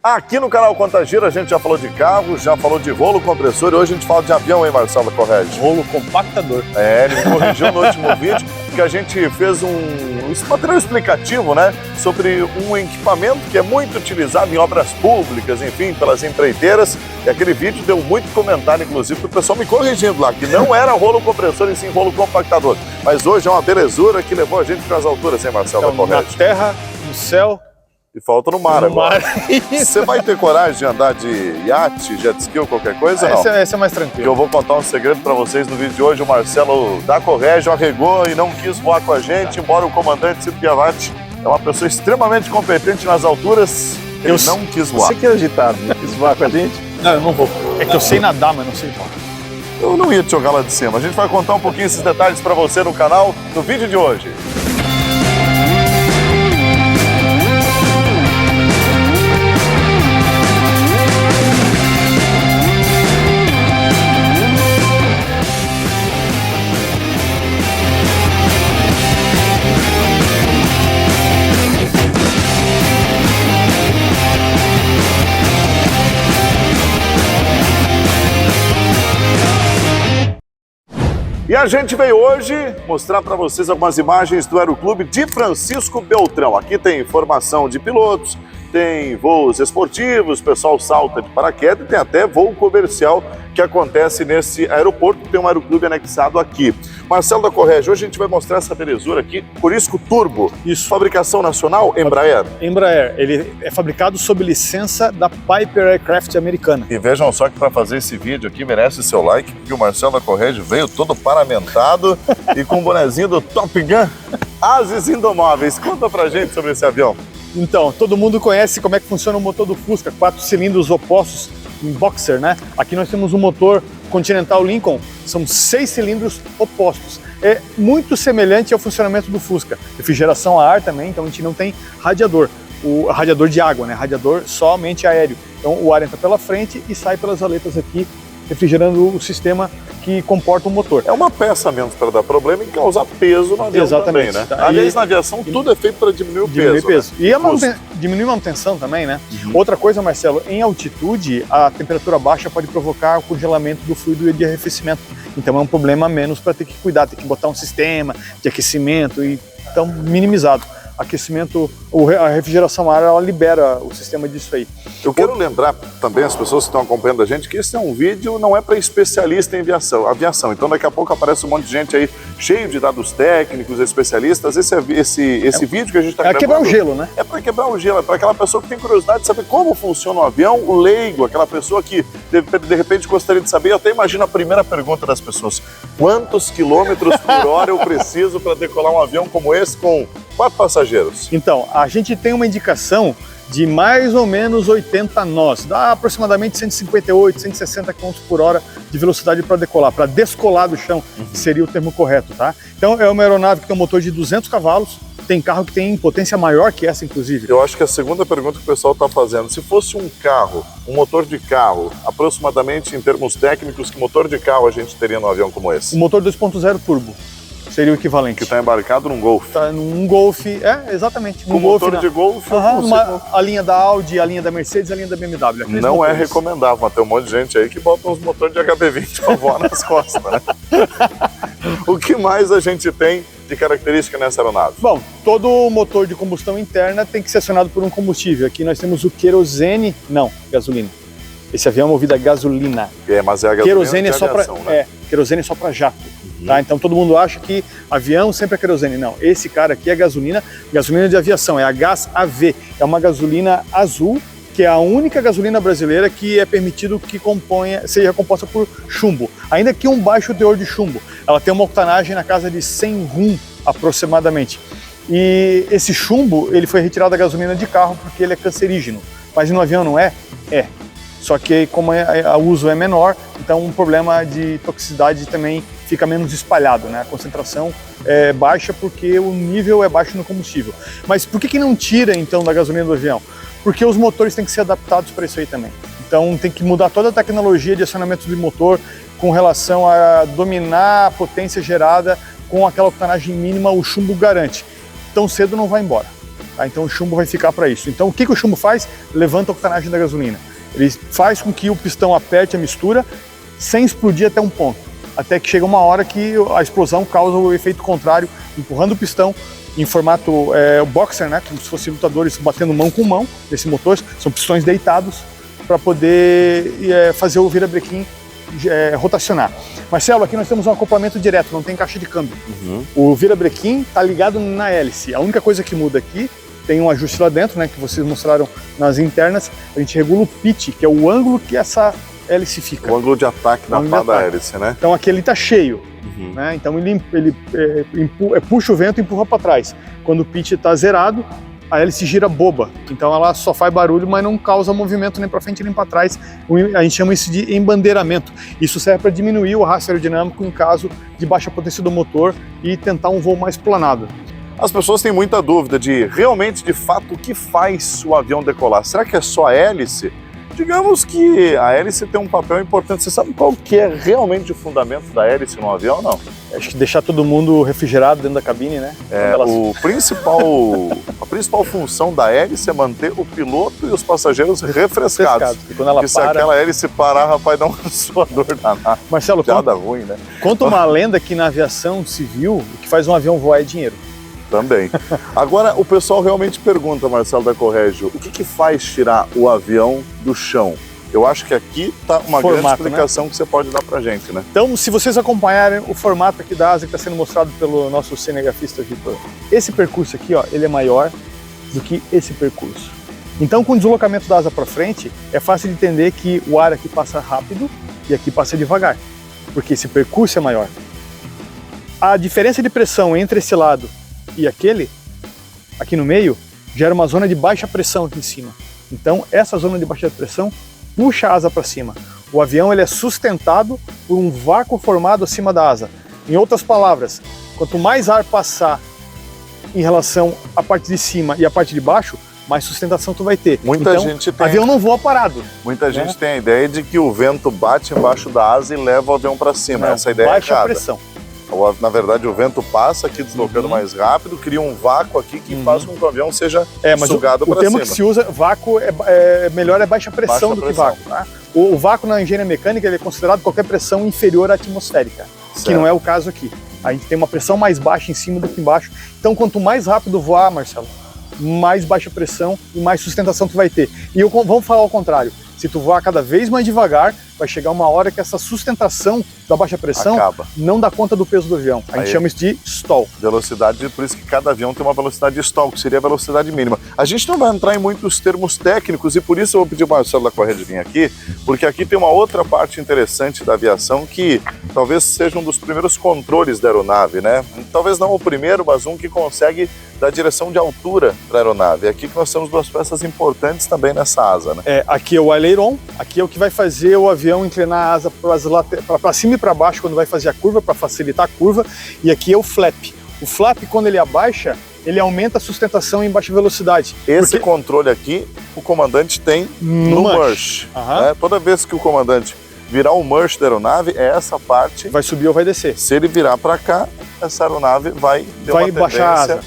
Aqui no canal Contagira a gente já falou de carro, já falou de rolo compressor e hoje a gente fala de avião, hein, Marcelo Correge? Rolo compactador. Ele me corrigiu no último vídeo que a gente fez um material explicativo, né, sobre um equipamento que é muito utilizado em obras públicas, enfim, pelas empreiteiras. E aquele vídeo deu muito comentário, inclusive, do pessoal me corrigindo lá, que não era rolo compressor e sim rolo compactador. Mas hoje é uma belezura que levou a gente para as alturas, hein, Marcelo Correge? Na terra, no céu. E falta no mar agora. Você vai ter coragem de andar de iate, jet ski ou qualquer coisa, não? Esse é mais tranquilo. Que eu vou contar um segredo para vocês no vídeo de hoje. O Marcelo da Correge arregou e não quis voar com a gente, embora o comandante Cito Piavati é uma pessoa extremamente competente nas alturas. Ele não quis voar. Você que é agitado, não quis voar com a gente? Não, eu não vou. É que eu sei nadar, mas não sei voar. Eu não ia te jogar lá de cima. A gente vai contar um pouquinho esses detalhes para você no canal, no vídeo de hoje. E a gente veio hoje mostrar para vocês algumas imagens do Aeroclube de Francisco Beltrão. Aqui tem formação de pilotos, tem voos esportivos, o pessoal salta de paraquedas e tem até voo comercial que acontece nesse aeroporto, tem um aeroclube anexado aqui. Marcelo da Correge, hoje a gente vai mostrar essa belezura aqui, Corisco Turbo. Isso. Fabricação nacional, Embraer. Embraer, ele é fabricado sob licença da Piper Aircraft americana. E vejam só que para fazer esse vídeo aqui merece seu like, porque o Marcelo da Correge veio todo paramentado e com o bonezinho do Top Gun, Ases Indomóveis. Conta pra gente sobre esse avião. Então, todo mundo conhece como é que funciona o motor do Fusca, 4 cilindros opostos em boxer, né? Aqui nós temos um motor Continental Lincoln, são 6 cilindros opostos. É muito semelhante ao funcionamento do Fusca. Refrigeração a ar também, então a gente não tem radiador. O radiador de água, né? Radiador somente aéreo. Então o ar entra pela frente e sai pelas aletas aqui, refrigerando o sistema que comporta o motor. É uma peça menos para dar problema e causar peso no avião. Exatamente, também, né? Tá? Aliás, na aviação tudo é feito para diminuir o peso. Né? E diminuir a manutenção também, né? Outra coisa, Marcelo, em altitude, a temperatura baixa pode provocar o congelamento do fluido de arrefecimento. Então é um problema a menos para ter que cuidar, ter que botar um sistema de aquecimento e então minimizado. Aquecimento, a refrigeração a ar, ela libera o sistema disso aí. Eu quero lembrar também as pessoas que estão acompanhando a gente que esse é um vídeo, não é para especialista em aviação. Então daqui a pouco aparece um monte de gente aí cheio de dados técnicos, especialistas. Esse vídeo que a gente está gravando... É quebrar o gelo, né? É para quebrar o gelo, é para aquela pessoa que tem curiosidade de saber como funciona um avião, o leigo, aquela pessoa que de repente gostaria de saber. Eu até imagino a primeira pergunta das pessoas: quantos quilômetros por hora eu preciso para decolar um avião como esse com 4 passageiros? Então, a gente tem uma indicação de mais ou menos 80 nós, dá aproximadamente 158, 160 km por hora de velocidade para decolar, para descolar do chão, seria o termo correto, tá? Então é uma aeronave que tem um motor de 200 cavalos, tem carro que tem potência maior que essa, inclusive. Eu acho que a segunda pergunta que o pessoal está fazendo, se fosse um carro, um motor de carro, aproximadamente em termos técnicos, que motor de carro a gente teria num avião como esse? Um motor 2.0 turbo. Seria o equivalente. Que está embarcado num Golf. Tá num Golf, exatamente. Com motor de Golf. A linha da Audi, a linha da Mercedes, a linha da BMW. Não motores. É recomendável, mas tem um monte de gente aí que bota uns motores de HB20 para voar nas costas, né? O que mais a gente tem de característica nessa aeronave? Bom, todo motor de combustão interna tem que ser acionado por um combustível. Aqui nós temos o querosene, não, gasolina. Esse avião é movido a gasolina. Mas é a gasolina querosene de aviação, né? Querosene é só para jato. Tá? Então todo mundo acha que avião sempre é querosene. Não, esse cara aqui é gasolina de aviação, é a Gás AV. É uma gasolina azul, que é a única gasolina brasileira que é permitido que seja composta por chumbo. Ainda que um baixo teor de chumbo. Ela tem uma octanagem na casa de 100 rum, aproximadamente. E esse chumbo, ele foi retirado da gasolina de carro porque ele é cancerígeno. Mas no avião não é? É. Só que como o uso é menor, então um problema de toxicidade também fica menos espalhado, né? A concentração é baixa porque o nível é baixo no combustível. Mas por que não tira então da gasolina do avião? Porque os motores têm que ser adaptados para isso aí também. Então tem que mudar toda a tecnologia de acionamento de motor com relação a dominar a potência gerada com aquela octanagem mínima, o chumbo garante. Tão cedo não vai embora. Tá? Então o chumbo vai ficar para isso. Então o que o chumbo faz? Levanta a octanagem da gasolina. Ele faz com que o pistão aperte a mistura sem explodir até um ponto. Até que chega uma hora que a explosão causa o efeito contrário, empurrando o pistão em formato boxer, né? Como se fossem lutadores batendo mão com mão nesse motor. São pistões deitados para poder fazer o virabrequim rotacionar. Marcelo, aqui nós temos um acoplamento direto, não tem caixa de câmbio. O virabrequim está ligado na hélice. A única coisa que muda aqui, tem um ajuste lá dentro, né, que vocês mostraram nas internas, a gente regula o pitch, que é o ângulo que essa hélice fica. O ângulo de ataque na pá da hélice, né? Então aqui ele está cheio, né? Então ele puxa o vento e empurra para trás. Quando o pitch está zerado, a hélice gira boba, então ela só faz barulho, mas não causa movimento nem para frente nem para trás. A gente chama isso de embandeiramento. Isso serve para diminuir o arrasto aerodinâmico em caso de baixa potência do motor e tentar um voo mais planado. As pessoas têm muita dúvida de realmente, de fato, o que faz o avião decolar. Será que é só a hélice? Digamos que a hélice tem um papel importante. Você sabe qual que é realmente o fundamento da hélice no avião, não? Acho que deixar todo mundo refrigerado dentro da cabine, né? A principal função da hélice é manter o piloto e os passageiros refrescados. E quando ela porque se aquela hélice parar, rapaz, dá um suador danado. Marcelo, nada ruim, né? Conta uma lenda que na aviação civil, o que faz um avião voar é dinheiro. Também. Agora, o pessoal realmente pergunta, Marcelo da Corrégio, o que faz tirar o avião do chão? Eu acho que aqui está uma grande explicação, né, que você pode dar pra gente, né? Então, se vocês acompanharem o formato aqui da asa que está sendo mostrado pelo nosso cinegrafista Vitor, esse percurso aqui, ó, ele é maior do que esse percurso. Então, com o deslocamento da asa para frente, é fácil de entender que o ar aqui passa rápido e aqui passa devagar, porque esse percurso é maior. A diferença de pressão entre esse lado e aquele, aqui no meio, gera uma zona de baixa pressão aqui em cima. Então, essa zona de baixa pressão puxa a asa para cima. O avião ele é sustentado por um vácuo formado acima da asa. Em outras palavras, quanto mais ar passar em relação à parte de cima e à parte de baixo, mais sustentação tu vai ter. Muita gente tem. O avião não voa parado. Muita gente tem a ideia de que o vento bate embaixo da asa e leva o avião para cima. Não, essa ideia baixa é errada. pressão. Na verdade, o vento passa aqui deslocando mais rápido, cria um vácuo aqui que faz com que o avião seja sugado para cima. O termo que se usa, vácuo, melhor é baixa pressão do que vácuo. Tá? O vácuo na engenharia mecânica ele é considerado qualquer pressão inferior à atmosférica, certo, que não é o caso aqui. A gente tem uma pressão mais baixa em cima do que embaixo. Então, quanto mais rápido voar, Marcelo, mais baixa pressão e mais sustentação tu vai ter. E vamos falar ao contrário. Se tu voar cada vez mais devagar, vai chegar uma hora que essa sustentação da baixa pressão não dá conta do peso do avião. A gente chama isso de stall. Velocidade, por isso que cada avião tem uma velocidade de stall, que seria a velocidade mínima. A gente não vai entrar em muitos termos técnicos e por isso eu vou pedir ao Marcelo da Corrégio vir aqui, porque aqui tem uma outra parte interessante da aviação que talvez seja um dos primeiros controles da aeronave, né? Talvez não o primeiro, mas um que consegue dar direção de altura para a aeronave. É aqui que nós temos duas peças importantes também nessa asa, né? Aqui é o aileron, aqui é o que vai fazer o avião inclinar a asa para cima e para baixo quando vai fazer a curva, para facilitar a curva, e aqui é o flap. O flap, quando ele abaixa, ele aumenta a sustentação em baixa velocidade. Esse controle aqui, o comandante tem no MURCH. Né? Toda vez que o comandante virar o MURCH da aeronave, é essa parte... Vai subir ou vai descer. Se ele virar para cá, essa aeronave vai ter uma baixar a asa.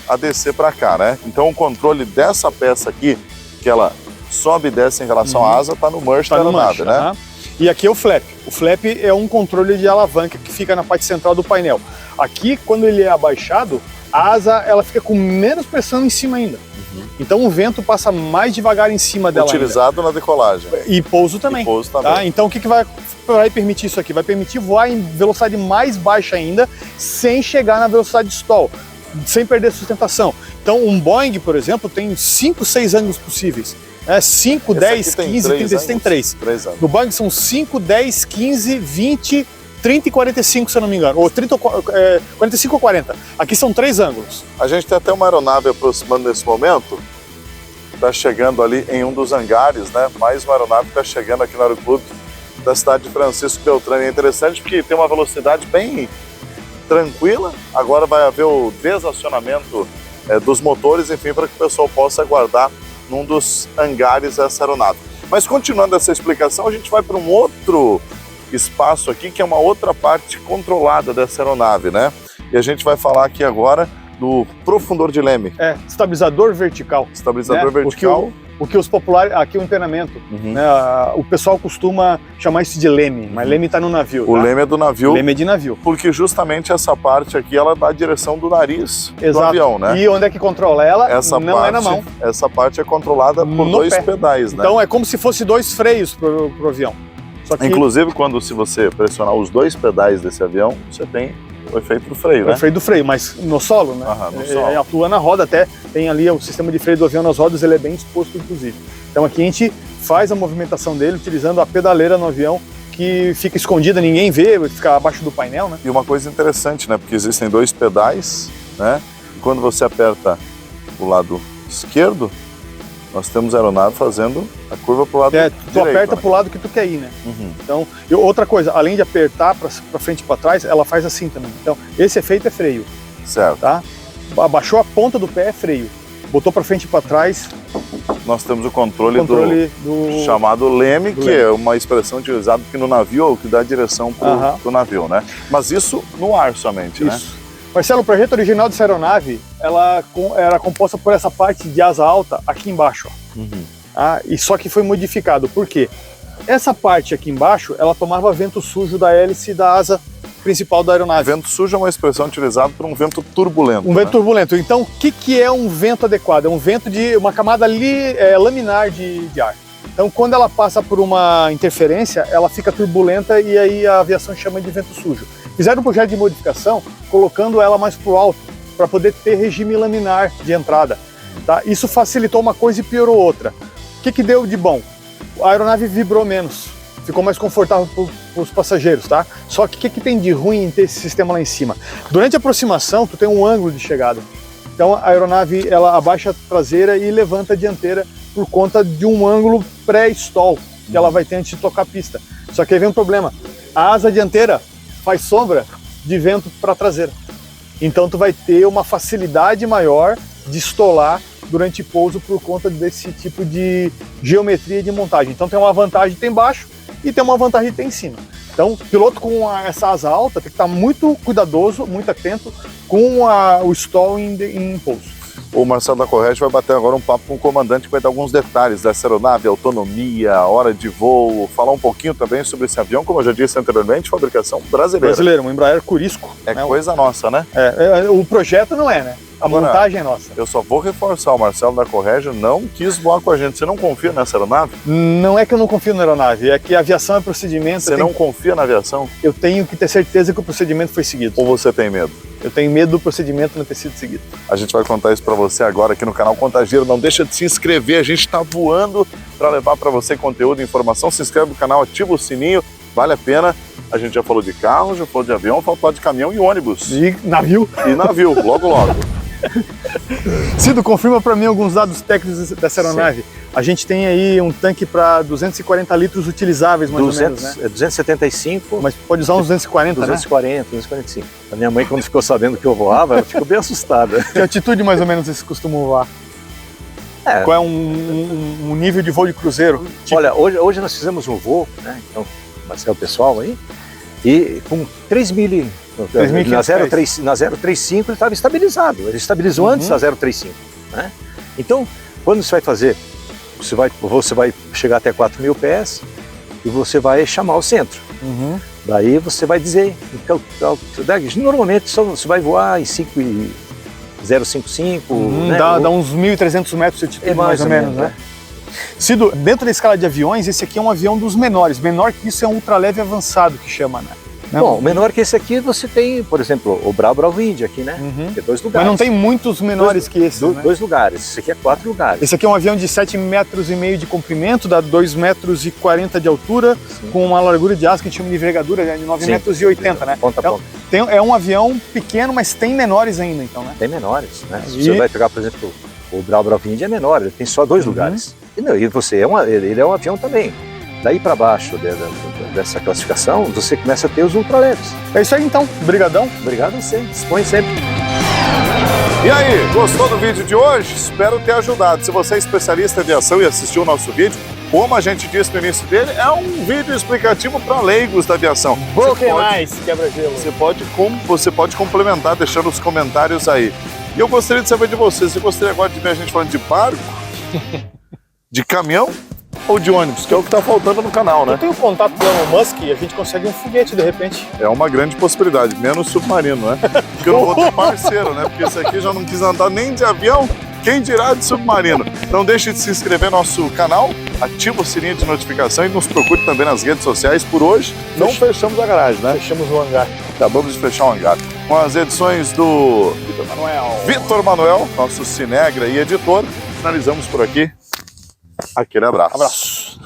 A descer para cá, né? Então o controle dessa peça aqui, que ela sobe e desce em relação à asa, está no MURCH da aeronave, né? E aqui é o flap. O flap é um controle de alavanca que fica na parte central do painel. Aqui, quando ele é abaixado, a asa ela fica com menos pressão em cima ainda. Então o vento passa mais devagar em cima dela. Utilizado na decolagem. E pouso também. Tá? Então o que vai permitir isso aqui? Vai permitir voar em velocidade mais baixa ainda, sem chegar na velocidade de stall, sem perder sustentação. Então um Boeing, por exemplo, tem 5, 6 ângulos possíveis. 5, 10, 15, 30, tem 3. No Boeing são 5, 10, 15, 20, 30 e 45, se eu não me engano. Ou 45 ou 40. Aqui são 3 ângulos. A gente tem até uma aeronave aproximando nesse momento. Está chegando ali em um dos hangares, né? Mais uma aeronave está chegando aqui no Aeroclube da cidade de Francisco Beltrame. É interessante porque tem uma velocidade bem tranquila. Agora vai haver o desacionamento dos motores, enfim, para que o pessoal possa aguardar num dos hangares essa aeronave. Mas continuando essa explicação, a gente vai para um outro espaço aqui, que é uma outra parte controlada dessa aeronave, né? E a gente vai falar aqui agora do profundor de leme. Estabilizador vertical. Estabilizador vertical. O que os populares, aqui o empenamento, né, o pessoal costuma chamar isso de leme, mas leme está no navio. O leme é do navio. O leme é de navio. Porque justamente essa parte aqui, ela dá a direção do nariz do avião, né? E onde é que controla ela? Essa não parte, é na mão. Essa parte é controlada por dois pedais, né? Então é como se fosse dois freios pro avião. Só que... Inclusive, se você pressionar os dois pedais desse avião, você tem o efeito do freio, né? O efeito do freio, mas no solo, né? No solo. Atua na roda, até tem ali o sistema de freio do avião nas rodas, ele é bem exposto, inclusive. Então aqui a gente faz a movimentação dele utilizando a pedaleira no avião, que fica escondida, ninguém vê, fica abaixo do painel, né? E uma coisa interessante, né? Porque existem dois pedais, né? E quando você aperta o lado esquerdo, nós temos a aeronave fazendo a curva para o lado direito. Tu aperta para o lado que tu quer ir, né? Então, outra coisa, além de apertar para frente e para trás, ela faz assim também. Então, esse efeito é freio. Certo. Tá? Abaixou a ponta do pé, é freio. Botou para frente e para trás. Nós temos o controle do chamado leme, que é uma expressão utilizada aqui no navio, que dá direção para o navio, né? Mas isso no ar somente, né? Marcelo, o projeto original dessa aeronave, ela era composta por essa parte de asa alta aqui embaixo. E só que foi modificado. Por quê? Essa parte aqui embaixo, ela tomava vento sujo da hélice da asa principal da aeronave. Vento sujo é uma expressão utilizada para um vento turbulento. Um vento turbulento. Então, o que é um vento adequado? É um vento de uma camada ali, laminar de ar. Então, quando ela passa por uma interferência, ela fica turbulenta e aí a aviação chama de vento sujo. Fizeram um projeto de modificação, colocando ela mais para o alto, para poder ter regime laminar de entrada. Tá? Isso facilitou uma coisa e piorou outra. O que deu de bom? A aeronave vibrou menos, ficou mais confortável para os passageiros, tá? Só que o que tem de ruim em ter esse sistema lá em cima? Durante a aproximação, tu tem um ângulo de chegada. Então a aeronave, ela abaixa a traseira e levanta a dianteira por conta de um ângulo pré-stall que ela vai ter antes de tocar a pista. Só que aí vem um problema. A asa dianteira faz sombra de vento para a traseira. Então tu vai ter uma facilidade maior de estolar durante pouso por conta desse tipo de geometria de montagem. Então tem uma vantagem tem embaixo e tem uma vantagem tem em cima. Então o piloto com essa asa alta tem que estar muito cuidadoso, muito atento com o stall em pouso. O Marcelo da Correge vai bater agora um papo com o comandante que vai dar alguns detalhes dessa aeronave, autonomia, hora de voo, falar um pouquinho também sobre esse avião, como eu já disse anteriormente, fabricação brasileira. Brasileiro, um Embraer Curisco. É coisa nossa, né? O projeto não é, né? A montagem é nossa. Eu só vou reforçar, o Marcelo da Correge não quis voar com a gente. Você não confia nessa aeronave? Não é que eu não confio na aeronave, é que a aviação é procedimento. Você não confia na aviação? Eu tenho que ter certeza que o procedimento foi seguido. Ou você tem medo? Eu tenho medo do procedimento não ter sido seguido. A gente vai contar isso para você agora aqui no canal Contageiro. Não deixa de se inscrever, a gente está voando para levar para você conteúdo e informação. Se inscreve no canal, ativa o sininho, vale a pena. A gente já falou de carro, já falou de avião, falou de caminhão e ônibus. E navio. E navio, logo logo. Cido, confirma para mim alguns dados técnicos dessa aeronave. Sim. A gente tem aí um tanque para 240 litros utilizáveis, mais ou menos, né? É 275. Mas pode usar uns 240, 240, né? 245. A minha mãe, quando ficou sabendo que eu voava, ela ficou bem assustada. Que altitude, mais ou menos, vocês costumam voar? Qual é um nível de voo de cruzeiro? Tipo... Olha, hoje nós fizemos um voo, né? Então, Marcelo, pessoal aí, e com 3.000... Na 035 ele estava estabilizado, ele estabilizou antes da 035, né? Então, quando você vai fazer, você vai chegar até 4.000 pés e você vai chamar o centro. Daí você vai dizer, normalmente você vai voar em 5,055, né? Dá uns 1.300 metros de altitude, mais ou menos, né? Cido, dentro da escala de aviões, esse aqui é um avião dos menores. Menor que isso é um ultraleve avançado que chama, né? Bom, menor que esse aqui você tem, por exemplo, o Bravo Wind aqui, né? Que é 2 lugares. Mas não tem muitos menores que esse, né? 2 lugares, esse aqui é 4 lugares. Esse aqui é um avião de 7,5 metros de comprimento, dá 2,40 metros de altura, com uma largura de asa que a gente chama de envergadura, né? De 9,80 metros, né? Ponta a ponta. É um avião pequeno, mas tem menores ainda, então, né? Tem menores, né? Se você vai pegar, por exemplo, o Bravo Wind é menor, ele tem só 2 lugares. E ele é um avião também. Daí para baixo dessa classificação, você começa a ter os ultraleves. É isso aí então, brigadão. Obrigado a você, dispõe sempre. E aí, gostou do vídeo de hoje? Espero ter ajudado. Se você é especialista em aviação e assistiu o nosso vídeo, como a gente disse no início dele, é um vídeo explicativo para leigos da aviação. Broken mais, quebra-gelo. Você pode complementar deixando os comentários aí. E eu gostaria de saber de você, você gostaria agora de ver a gente falando de barco, de caminhão ou de ônibus, que é o que está faltando no canal, né? Eu tenho contato do Elon Musk e a gente consegue um foguete de repente. É uma grande possibilidade, menos submarino, né? Porque eu não vou ter parceiro, né? Porque esse aqui já não quis andar nem de avião, quem dirá de submarino. Não deixe de se inscrever no nosso canal, ativa o sininho de notificação e nos procure também nas redes sociais. Por hoje, não fechamos a garagem, né? Fechamos o hangar. Acabamos de fechar o hangar. Com as edições do Vitor Manuel, nosso cinegra e editor, finalizamos por aqui. Aquele abraço. Abraço.